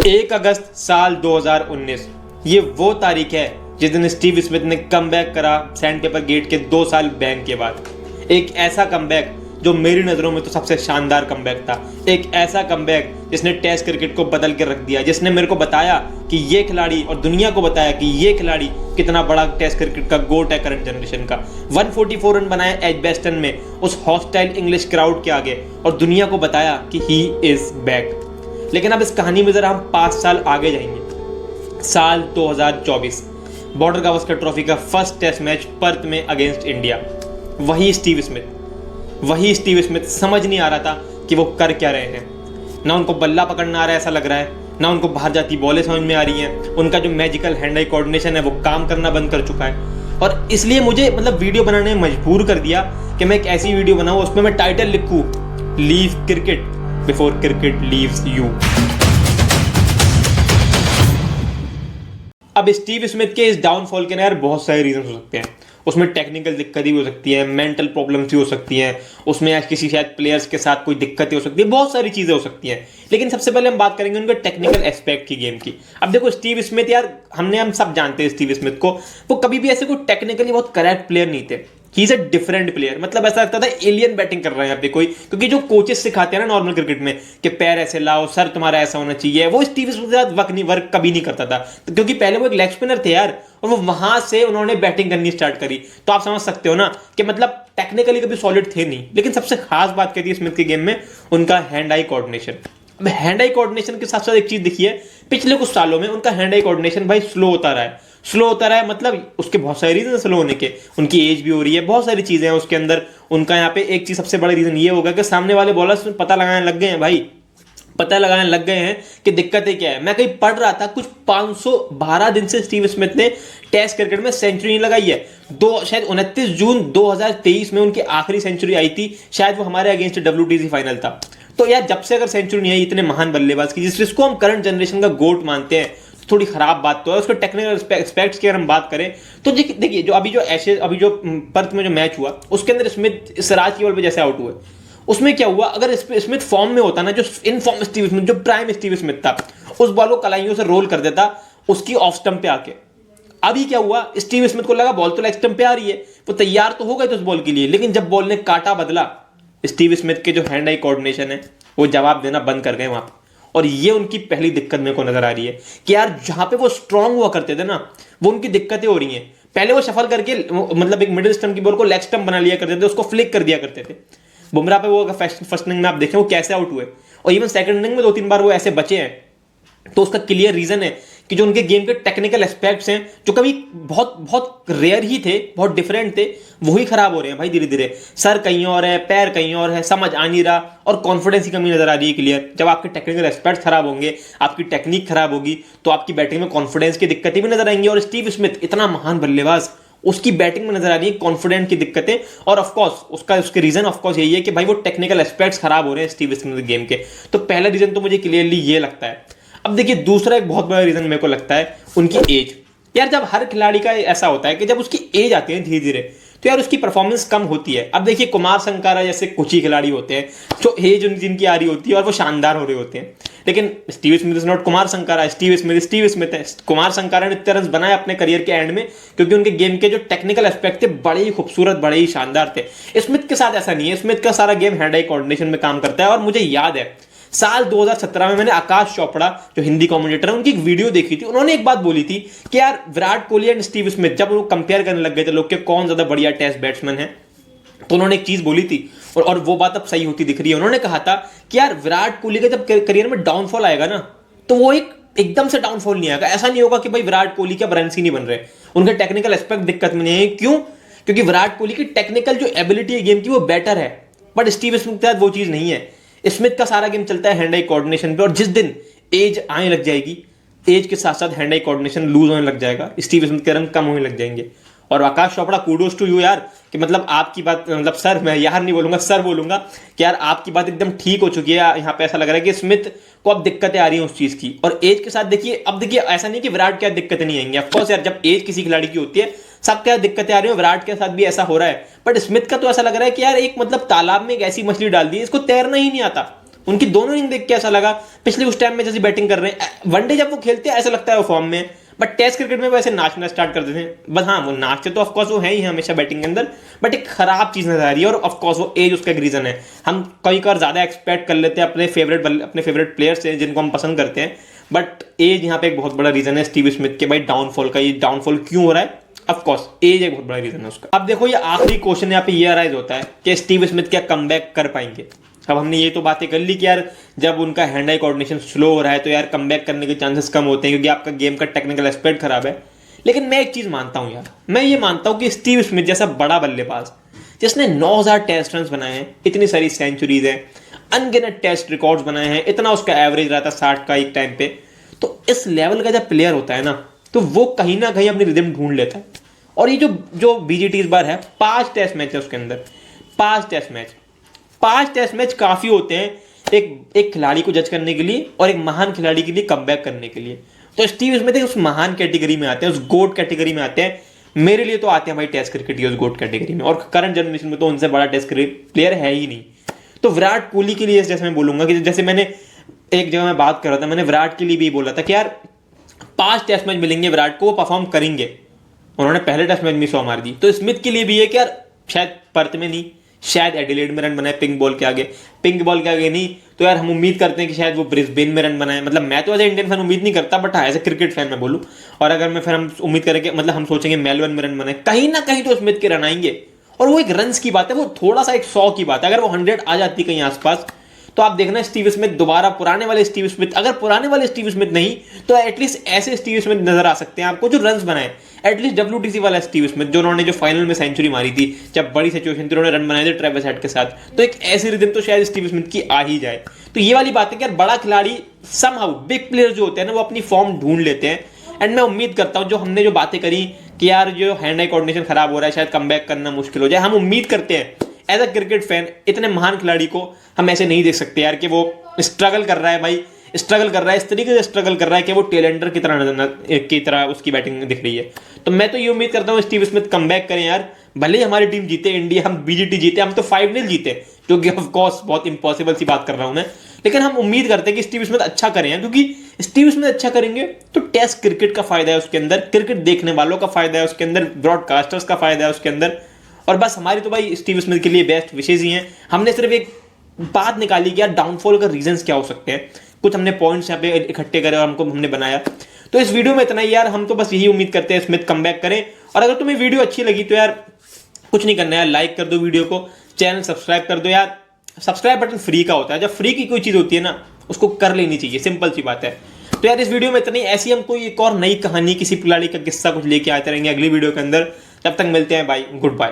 1 अगस्त साल 2019 ये वो तारीख है जिस दिन स्टीव स्मिथ ने कमबैक करा सैंडपेपर गेट के 2 साल बैन के बाद। एक ऐसा कमबैक जो मेरी नज़रों में तो सबसे शानदार कमबैक था। एक ऐसा कमबैक जिसने टेस्ट क्रिकेट को बदल के रख दिया, जिसने मेरे को बताया कि ये खिलाड़ी और दुनिया को बताया कि ये खिलाड़ी कितना बड़ा टेस्ट क्रिकेट का गोट है करंट जनरेशन का। 144 रन बनाए एजबेस्टन में उस हॉस्टाइल इंग्लिश क्राउड के आगे और दुनिया को बताया कि ही इज बैक। लेकिन अब इस कहानी में जरा हम 5 साल आगे जाएंगे। साल 2024, बॉर्डर गावस्कर ट्रॉफी का फर्स्ट टेस्ट मैच पर्थ में अगेंस्ट इंडिया। वही स्टीव स्मिथ समझ नहीं आ रहा था कि वो कर क्या रहे हैं। ना उनको बल्ला पकड़ना आ रहा है ऐसा लग रहा है, ना उनको बाहर जाती बॉलें समझ में आ रही हैं। उनका जो मैजिकल हैंड आई कोऑर्डिनेशन है वो काम करना बंद कर चुका है। और इसलिए मुझे वीडियो बनाने में मजबूर कर दिया कि मैं एक ऐसी वीडियो बनाऊं उसमें मैं टाइटल लिखूं, leave cricket before cricket leaves you. अब स्टीव स्मिथ के इस डाउनफॉल के ना यार बहुत सारे रीजन हो सकते हैं। उसमें टेक्निकल दिक्कत भी हो सकती है, मेंटल प्रॉब्लम्स भी हो सकती हैं, उसमें आज किसी शायद प्लेयर्स के साथ कोई दिक्कतें हो सकती है, बहुत सारी चीजें हो सकती हैं। लेकिन सबसे पहले हम बात करेंगे उनके टेक्निकल एस्पेक्ट की गेम की। अब देखो स्टीव स्मिथ यार हम सब जानते हैं स्टीव स्मिथ को, वो कभी भी ऐसे कोई टेक्निकली बहुत करेक्ट प्लेयर नहीं थे। He is a different player, मतलब ऐसा लगता था एलियन बैटिंग कर रहे हैं यहाँ पे कोई, क्योंकि जो कोचेस सिखाते हैं ना नॉर्मल क्रिकेट में कि पैर ऐसे लाओ, सर तुम्हारा ऐसा होना चाहिए, वो स्टीव स्मिथ के साथ वर्क कभी नहीं करता था। तो क्योंकि पहले वो एक लेग स्पिनर थे यार, और वो वहां से उन्होंने बैटिंग करनी स्टार्ट करी। तो आप समझ सकते हो ना कि मतलब टेक्निकली कभी सॉलिड थे नहीं। लेकिन सबसे खास बात कहती है स्मिथ के गेम में उनका हैंड आई कोऑर्डिनेशन। अब हैंड आई कोऑर्डिनेशन के साथ साथ एक चीज दिखी है, पिछले कुछ सालों में उनका हैंड आई कोऑर्डिनेशन भाई स्लो होता रहा है। मतलब उसके बहुत सारे रीजन स्लो होने के, उनकी एज भी हो रही है, बहुत सारी चीजें हैं उसके अंदर। उनका यहाँ पे एक चीज सबसे बड़ा रीजन ये होगा कि सामने वाले बॉलर्स पता लगाने लग गए हैं कि दिक्कतें क्या है। मैं कहीं पढ़ रहा था कुछ 512 दिन से स्टीव स्मिथ ने टेस्ट क्रिकेट में सेंचुरी नहीं लगाई है। शायद 29 जून 2023 में उनकी आखिरी सेंचुरी आई थी, शायद वो हमारे अगेंस्ट WTC फाइनल था। तो यार जब से अगर सेंचुरी नहीं आई इतने महान बल्लेबाज की, जिसको हम करंट जनरेशन का गोट मानते हैं, थोड़ी खराब बात तो है। उसके टेक्निकल एस्पेक्ट्स की अगर हम बात करें तो देखिए जो अभी जो पर्थ में जो मैच हुआ उसके अंदर स्मिथ सिराज की बॉल पे जैसे आउट हुए, उसमें क्या हुआ, अगर स्मिथ फॉर्म में होता ना, जो इन फॉर्म स्टीव स्मिथ, जो प्राइम स्टीव स्मिथ था, उस बॉल को कलाइयों से रोल कर देता उसकी ऑफ स्टंप पे आके। अभी क्या हुआ, स्टीव स्मिथ को लगा बॉल तो लेग स्टंप पे आ रही है, वो तैयार तो हो गए थे उस बॉल के लिए, लेकिन जब बॉल ने काटा बदला, स्टीव स्मिथ के जो हैंड आई कोऑर्डिनेशन है वो जवाब देना बंद कर गए वहां पर। और ये उनकी पहली दिक्कत मेरे को नजर आ रही है कि यार जहां पे वो स्ट्रांग हुआ करते थे ना, वो उनकी दिक्कतें हो रही हैं। पहले वो शफल करके मतलब एक मिडिल स्टंप की बॉल को लेग स्टंप बना लिया करते थे, उसको फ्लिक कर दिया करते थे। बुमराह पे वो फर्स्ट इनिंग में आप देखें वो कैसे आउट हुए, और इवन सेकंड इनिंग में 2-3 बार वो ऐसे बचे हैं। तो उसका क्लियर रीजन है कि जो उनके गेम के टेक्निकल एस्पेक्ट्स हैं, जो कभी बहुत बहुत रेयर ही थे, बहुत डिफरेंट थे, वही खराब हो रहे हैं भाई धीरे धीरे। सर कहीं और है, पैर कहीं और है, समझ आ नहीं रहा, और कॉन्फिडेंस की कमी नजर आ रही है क्लियर। जब आपके टेक्निकल एस्पेक्ट्स खराब होंगे, आपकी टेक्निक खराब होगी, तो आपकी बैटिंग में कॉन्फिडेंस की दिक्कतें भी नजर आएंगी। और स्टीव स्मिथ इतना महान बल्लेबाज, उसकी बैटिंग में नजर आ रही है कॉन्फिडेंट की दिक्कतें। और ऑफकोर्स उसके रीजन ऑफकोर्स यही है कि भाई वो टेक्निकल एस्पेक्ट्स खराब हो रहे हैं स्टीव स्मिथ गेम के। तो पहला रीजन तो मुझे क्लियरली ये लगता है। अब देखिए दूसरा एक बहुत बड़ा रीजन मेरे को लगता है उनकी एज। यार जब हर खिलाड़ी का ऐसा होता है कि जब उसकी एज आती है धीरे धीरे, तो यार उसकी परफॉर्मेंस कम होती है। अब देखिए कुमार संगकारा जैसे कुछ ही खिलाड़ी होते हैं जो एज जिनकी आ रही होती है और वो शानदार हो रहे होते हैं। लेकिन Steve Smith is not Kumar Sangakkara, Steve Smith है। कुमार संगकारा ने इतने रन बनाए अपने करियर के एंड में क्योंकि उनके गेम के जो टेक्निकल एस्पेक्ट थे बड़े ही खूबसूरत, बड़े ही शानदार थे। स्मिथ के साथ ऐसा नहीं है, स्मिथ का सारा गेम हैंड आई कोऑर्डिनेशन में काम करता है। और मुझे याद है साल 2017 में मैंने आकाश चोपड़ा जो हिंदी कमेंटेटर है उनकी एक वीडियो देखी थी। उन्होंने एक बात बोली थी कि यार Virat Kohli and Steve Smith, जब वो कंपेयर करने लग गए थे लोग के कौन ज्यादा बढ़िया टेस्ट बैट्समैन है, तो उन्होंने एक चीज बोली थी और वो बात अब सही होती दिख रही है। उन्होंने कहा था कि यार विराट कोहली का जब करियर में डाउनफॉल आएगा ना, तो वो एकदम से डाउनफॉल नहीं आएगा। ऐसा नहीं होगा कि भाई विराट कोहली के रन्स ही नहीं बन रहे, उनके टेक्निकल एस्पेक्ट दिक्कत में नहीं है। क्यों? क्योंकि विराट कोहली की टेक्निकल जो एबिलिटी है गेम की वो बेटर है, बट स्टीव स्मिथ के साथ वो चीज नहीं है। स्मिथ का सारा गेम चलता है हैंड आई कोऑर्डिनेशन पे, और जिस दिन एज आने लग जाएगी, एज के साथ साथ हैंड आई कोऑर्डिनेशन लूज होने लग जाएगा, स्टीव स्मिथ के रन कम होने लग जाएंगे। और आकाश चोपड़ा कूडोस टू यू यार, कि मतलब आपकी बात, मतलब सर, मैं यार नहीं बोलूंगा, सर बोलूंगा कि यार आपकी बात एकदम ठीक हो चुकी है। यहाँ पे ऐसा लग रहा है कि स्मिथ को अब दिक्कतें आ रही हैं उस चीज की। और एज के साथ देखिए, अब देखिए ऐसा नहीं कि विराट क्या दिक्कतें नहीं आएंगी, ऑफकोर्स यार जब एज किसी खिलाड़ी की होती है सब क्या दिक्कतें आ रही है, विराट के साथ भी ऐसा हो रहा है। बट स्मिथ का तो ऐसा लग रहा है कि यार एक मतलब तालाब में एक ऐसी मछली डाल दी, इसको तैरना ही नहीं आता, उनकी दोनों इनिंग देख के ऐसा लगा पिछले उस टाइम में जैसे बैटिंग कर रहे हैं, वनडे जब वो खेलते हैं ऐसा लगता है वो फॉर्म में, बट टेस्ट क्रिकेट में वैसे नाचना स्टार्ट कर देते हैं बस। हाँ वो नाचते तो ऑफकोर्स वो है ही हमेशा बैटिंग के अंदर, बट एक खराब चीज नजर आ रही है, और ऑफकोर्स वो एज उसका एक रीजन है। हम कई बार ज्यादा एक्सपेक्ट कर लेते हैं अपने फेवरेट प्लेयर से जिनको हम पसंद करते हैं, बट एज यहाँ पे एक बहुत बड़ा रीजन है स्टीव स्मिथ के भाई डाउनफॉल का। ये डाउनफॉल क्यों हो रहा है? ऑफकोर्स एज एक बहुत बड़ा रीजन है उसका। अब देखो ये आखिरी क्वेश्चन यहाँ पे ये अराइज होता है कि स्टीव स्मिथ क्या कमबैक कर पाएंगे। अब हमने ये तो बातें कर ली कि यार जब उनका हैंड आई कोऑर्डिनेशन स्लो हो रहा है तो यार कमबैक करने के चांसेस कम होते हैं क्योंकि आपका गेम का टेक्निकल एस्पेक्ट खराब है। लेकिन मैं एक चीज मानता हूं यार, मैं ये मानता हूं कि स्टीव स्मिथ जैसा बड़ा बल्लेबाज जिसने 9000 टेस्ट रन बनाए हैं, इतनी सारी सेंचुरीज हैं, अनगिनत टेस्ट रिकॉर्ड्स बनाए हैं, इतना उसका एवरेज रहा था 60 का एक टाइम पे, तो इस लेवल का जब प्लेयर होता है ना तो वो कहीं ना कहीं अपनी रिदम ढूंढ लेता है। और ये जो बीजीटी इस बार है 5 टेस्ट मैच है उसके अंदर, 5 टेस्ट मैच काफी होते हैं एक खिलाड़ी को जज करने के लिए और एक महान खिलाड़ी के लिए कमबैक करने के लिए। तो स्टीव स्मिथ उस महान कैटेगरी में आते हैं, उस गोट कैटेगरी में आते हैं। मेरे लिए तो आते हैं भाई टेस्ट क्रिकेट की उस गोट कैटेगरी में, और करंट जनरेशन में तो उनसे बड़ा टेस्ट क्रिकेट प्लेयर है ही नहीं। तो विराट कोहली के लिए जैसे मैं बोलूंगा कि जैसे मैंने एक जगह में बात कर रहा था, मैंने विराट के लिए भी बोला था कि यार 5 टेस्ट मैच मिलेंगे विराट को, वो परफॉर्म करेंगे। उन्होंने पहले टेस्ट मैच में 100 मार दी। तो स्मिथ के लिए भी है कि यार शायद पर्थ में नहीं, शायद एडिलेड में रन बनाए पिंक बॉल के आगे नहीं, तो यार हम उम्मीद करते हैं कि शायद वो ब्रिस्बेन में रन बनाए। मतलब मैं तो एज ए इंडियन फैन उम्मीद नहीं करता, बट हाँ एज ए क्रिकेट फैन मैं बोलूं, और अगर मैं फिर हम उम्मीद करेंगे मतलब हम सोचेंगे मेलबर्न में रन बनाए, कहीं ना कहीं तो स्मिथ के रन आएंगे। और वो एक रन की बात है, वो थोड़ा सा एक 100 की बात है। अगर वो 100 आ जाती कहीं आसपास तो आप देखना स्टीव स्मिथ दोबारा पुराने वाले स्टीव स्मिथ, अगर पुराने वाले स्टीव स्मिथ नहीं तो एटलीस्ट ऐसे स्टीव स्मिथ नजर आ सकते हैं आपको जो रन्स बनाए। एटलीस्ट WTC वाला स्टीव स्मिथ जो उन्होंने जो फाइनल में सेंचुरी मारी थी, जब बड़ी सिचुएशन थी उन्होंने रन बनाए थे ट्रेविस हेड के साथ, तो एक ऐसी रिदम तो शायद स्टीव स्मिथ की आ ही जाए। तो ये वाली बात है कि यार बड़ा खिलाड़ी समहाउ बिग प्लेयर जो होते हैं ना वो अपनी फॉर्म ढूंढ लेते हैं। एंड मैं उम्मीद करता हूं जो हमने जो बातें करी कि यार जो हैंड आई कोऑर्डिनेशन खराब हो रहा है, शायद कमबैक करना मुश्किल हो जाए, हम उम्मीद करते हैं एज अ क्रिकेट फैन इतने महान खिलाड़ी को हम ऐसे नहीं देख सकते यार कि वो स्ट्रगल कर रहा है भाई, स्ट्रगल कर रहा है इस तरीके से स्ट्रगल कर रहा है कि वो टेलेंडर की तरह उसकी बैटिंग दिख रही है। तो मैं तो ये उम्मीद करता हूँ स्टीव स्मिथ कमबैक करें यार, भले ही हमारी टीम जीते, इंडिया हम बीजीटी जीते, हम तो 5-0 जीते, जो कि ऑफ कोर्स बहुत इंपॉसिबल सी बात कर रहा हूं मैं, लेकिन हम उम्मीद करते हैं कि स्टीव स्मिथ अच्छा करें यार, क्योंकि स्टीव स्मिथ अच्छा करेंगे तो टेस्ट क्रिकेट का फायदा है उसके अंदर, क्रिकेट देखने वालों का फायदा है उसके अंदर, ब्रॉडकास्टर्स का फायदा है उसके अंदर। और बस हमारी तो भाई स्टीव स्मिथ के लिए बेस्ट विशेष ही हैं। हमने सिर्फ एक बात निकाली कि यार डाउनफॉल का रीजंस क्या हो सकते हैं, कुछ हमने पॉइंट्स यहाँ पे इकट्ठे करे और हमने बनाया। तो इस वीडियो में इतना ही यार, हम तो बस यही उम्मीद करते हैं स्मिथ कमबैक करें। और अगर तुम्हें वीडियो अच्छी लगी तो यार कुछ नहीं करना है, लाइक कर दो वीडियो को, चैनल सब्सक्राइब कर दो यार। सब्सक्राइब बटन फ्री का होता है, जब फ्री की कोई चीज होती है ना उसको कर लेनी चाहिए, सिंपल सी बात है। तो यार इस वीडियो में इतनी, ऐसी हम कोई एक और नई कहानी किसी खिलाड़ी का किस्सा कुछ लेके आते रहेंगे अगली वीडियो के अंदर। तब तक मिलते हैं, बाय, गुड बाय।